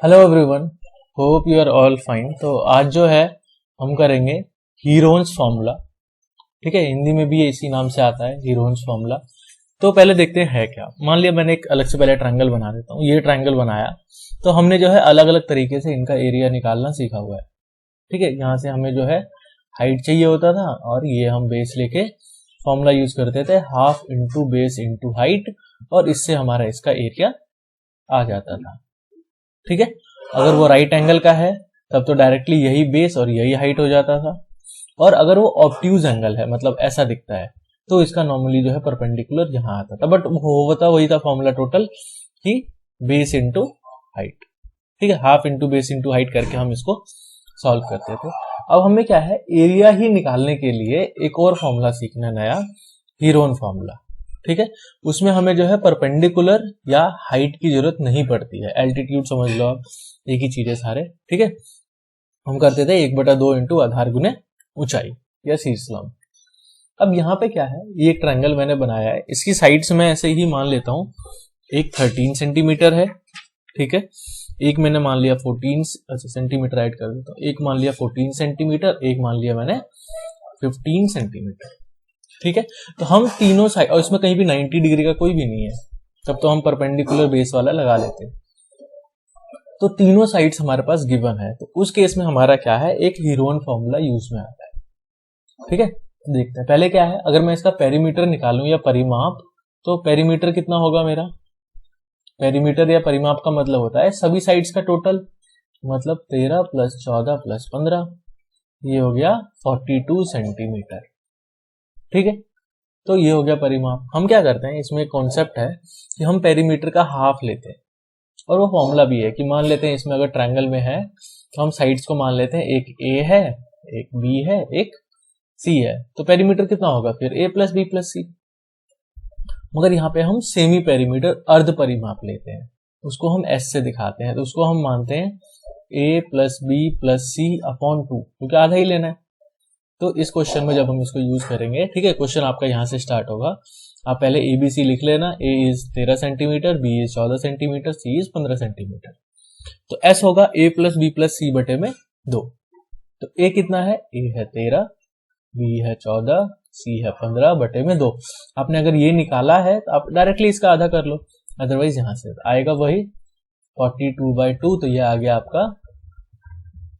Hello everyone, hope you are all fine. तो आज जो है हम करेंगे हीरोन्स फॉर्मूला। ठीक है, हिंदी में भी इसी नाम से आता है, हीरोन्स फॉर्मूला। तो पहले देखते हैं है क्या। मान लिया मैंने एक अलग से पहले ट्रायंगल बना देता हूँ। ये ट्रायंगल बनाया तो हमने जो है अलग अलग तरीके से इनका एरिया निकालना सीखा हुआ है। ठीक है, यहाँ से हमें जो है हाइट चाहिए होता था और ये हम बेस लेके फॉर्मूला यूज करते थे, half into base into height, और इससे हमारा इसका एरिया आ जाता था। ठीक है, अगर वो राइट एंगल का है तब तो डायरेक्टली यही बेस और यही हाइट हो जाता था, और अगर वो ऑब्ट्यूज एंगल है मतलब ऐसा दिखता है तो इसका नॉर्मली जो है परपेंडिकुलर यहाँ आता था। बट होता वही था फॉर्मूला टोटल कि बेस इंटू हाइट। ठीक है, half into base into height करके हम इसको सॉल्व करते थे। अब हमें क्या है, एरिया ही निकालने के लिए एक और फॉर्मूला सीखना नया, हीरोन फॉर्मूला। ठीक है, उसमें हमें जो है परपेंडिकुलर या हाइट की जरूरत नहीं पड़ती है, एल्टीट्यूड समझ लो आप, एक ही चीज है सारे। ठीक है, हम करते थे 1/2 इंटू आधार गुने ऊंचाई या शीर्ष लंब। अब यहाँ पे क्या है, ये एक ट्रायंगल मैंने बनाया है, इसकी साइड्स में ऐसे ही मान लेता हूँ। एक 13 सेंटीमीटर है, ठीक है, एक मैंने मान लिया 14 सेंटीमीटर ऐड कर देता हूँ, एक मान लिया 14 सेंटीमीटर, एक मान लिया मैंने 15 सेंटीमीटर। ठीक है, तो हम तीनों साइड, और इसमें कहीं भी 90 डिग्री का कोई भी नहीं है, तब तो हम परपेंडिकुलर बेस वाला लगा लेते हैं। तो तीनों साइड्स हमारे पास गिवन है, तो उस केस में हमारा क्या है, एक हीरोन फॉर्मूला यूज में आता है। ठीक है, देखते हैं पहले क्या है। अगर मैं इसका पेरीमीटर निकालूं या परिमाप, तो पेरीमीटर कितना होगा मेरा, पेरीमीटर या परिमाप का मतलब होता है सभी साइड्स का टोटल, मतलब 13 + 14 + 15, ये हो गया 42 सेंटीमीटर। ठीक है, तो ये हो गया परिमाप। हम क्या करते हैं, इसमें एक कॉन्सेप्ट है कि हम पेरीमीटर का हाफ लेते हैं, और वो फॉर्मूला भी है कि मान लेते हैं इसमें अगर ट्रायंगल में है तो हम साइड्स को मान लेते हैं, एक ए है, एक बी है, एक सी है, तो पेरीमीटर कितना होगा फिर a + b + c। मगर यहाँ पे हम सेमी पेरीमीटर, अर्ध परिमाप लेते हैं, उसको हम s से दिखाते हैं, तो उसको हम मानते हैं a + b + c / 2, क्योंकि आधा ही लेना है। तो इस क्वेश्चन में जब हम इसको यूज करेंगे, ठीक है, क्वेश्चन आपका यहाँ से स्टार्ट होगा। आप पहले ABC लिख लेना, A is 13 centimetre, B is 14 centimetre, C is 15 centimetre. तो S होगा A + B + C बटे में 2। तो A कितना है, A है 13, B है 14, C है 15 बटे में 2। आपने अगर ये निकाला है तो आप डायरेक्टली इसका आधा कर लो, अदरवाइज यहाँ से आएगा वही 42/2, तो ये आ गया आपका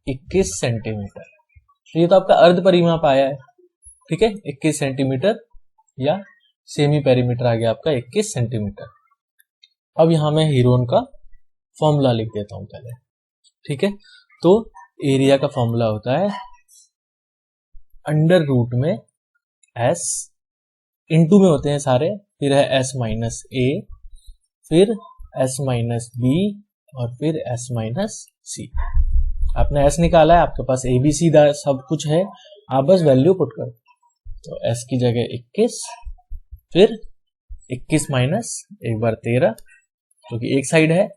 21 सेंटीमीटर। तो ये तो आपका अर्ध परिमाप आया है। ठीक है, 21 सेंटीमीटर या सेमी पेरीमीटर आ गया आपका 21 सेंटीमीटर। अब यहां मैं हीरोन का फॉर्मूला लिख देता हूं पहले। ठीक है, तो एरिया का फॉर्मूला होता है अंडर रूट में s, इंटू में होते हैं सारे, फिर है s - a, फिर s - b, और फिर s - c। आपने s निकाला है, आपके पास ABC सब कुछ है, आप बस वैल्यू पुट कर। तो s की जगह 21, फिर 21 माइनस एक बार 13, क्योंकि एक साइड है,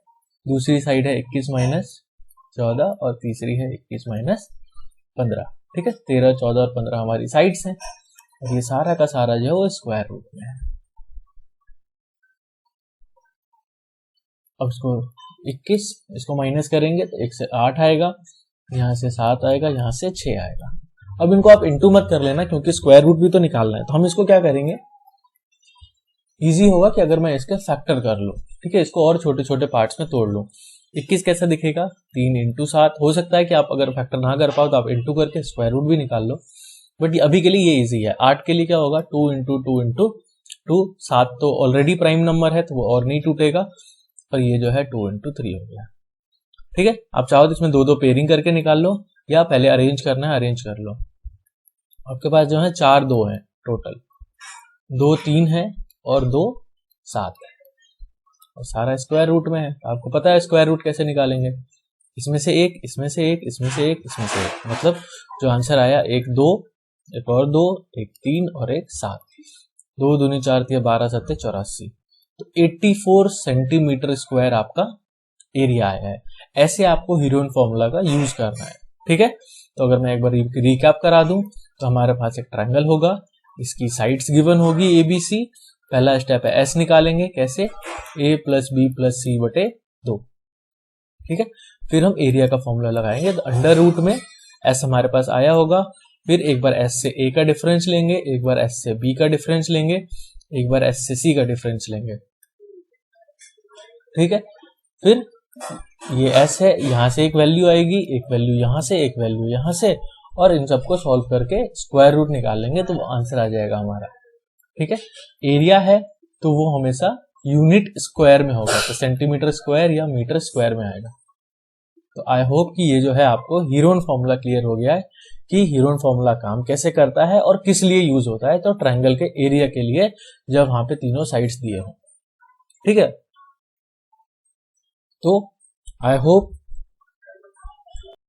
दूसरी साइड है 21 - 14, और तीसरी है 21 - 15। ठीक है, 13, 14 और 15 हमारी साइड्स हैं, और ये सारा का सारा जो है वो स्क्वायर रूट में है। अब इसको 21, इसको माइनस करेंगे तो 1 से 8 आएगा, यहाँ से 7 आएगा, यहाँ से 6 आएगा। अब इनको आप इंटू मत कर लेना, क्योंकि स्क्वायर रूट भी तो निकालना है। तो हम इसको क्या करेंगे, इजी होगा कि अगर मैं इसके फैक्टर कर लूं। ठीक है, इसको और छोटे छोटे पार्ट्स में तोड़ लूं। 21 कैसा दिखेगा, 3 × 7। हो सकता है कि आप अगर फैक्टर ना कर पाओ तो आप इंटू करके स्क्वायर रूट भी निकाल लो, बट अभी के लिए ये इजी है। 8 के लिए क्या होगा, 2 × 2 × 2। 7 तो ऑलरेडी प्राइम नंबर है तो वो और नहीं टूटेगा, और ये जो है 2 × 3 हो गया। ठीक है, आप चाहो तो इसमें 2-2 पेयरिंग करके निकाल लो, या पहले अरेंज करना है अरेंज कर लो। आपके पास जो है 4 2 है टोटल, 2 3 है और 2 7 है, और सारा स्क्वायर रूट में है। आपको पता है स्क्वायर रूट कैसे निकालेंगे, इसमें से एक, इसमें से एक, इसमें से एक, इसमें से एक, मतलब जो आंसर आया, एक 2, एक और 2, एक 3 और एक 7। 2 दूनी 4 × 12 × 7 = 84। तो 84 सेंटीमीटर स्क्वायर आपका एरिया आया है। ऐसे आपको हीरोन फॉर्मूला का यूज करना है। ठीक है, तो अगर मैं एक बार रिकैप करा दूं, तो हमारे पास एक ट्रायंगल होगा, इसकी साइड्स गिवन होगी ABC। पहला स्टेप है S निकालेंगे, कैसे, A + B + C बटे 2। ठीक है। फिर हम एरिया का फॉर्मूला लगाएंगे, तो अंडर रूट में एस हमारे पास आया होगा, फिर एक बार एस से ए का डिफरेंस लेंगे, एक बार एस से बी का डिफरेंस लेंगे, एक बार एस से सी का डिफरेंस लेंगे, ठीक है। फिर ये एस है, यहां से एक वैल्यू आएगी, एक वैल्यू यहां से, एक वैल्यू यहां से, और इन सबको सॉल्व करके स्क्वायर रूट निकाल लेंगे तो आंसर आ जाएगा हमारा, ठीक है। एरिया है तो वो हमेशा यूनिट स्क्वायर में होगा, तो सेंटीमीटर स्क्वायर या मीटर स्क्वायर में आएगा। तो आई होप कि ये जो है आपको हीरोन फॉर्मूला क्लियर हो गया है कि हीरोन फॉर्मूला काम कैसे करता है और किस लिए यूज होता है। तो ट्रायंगल के एरिया के लिए, जब वहां पे तीनों साइड्स दिए हों, ठीक है। तो आई होप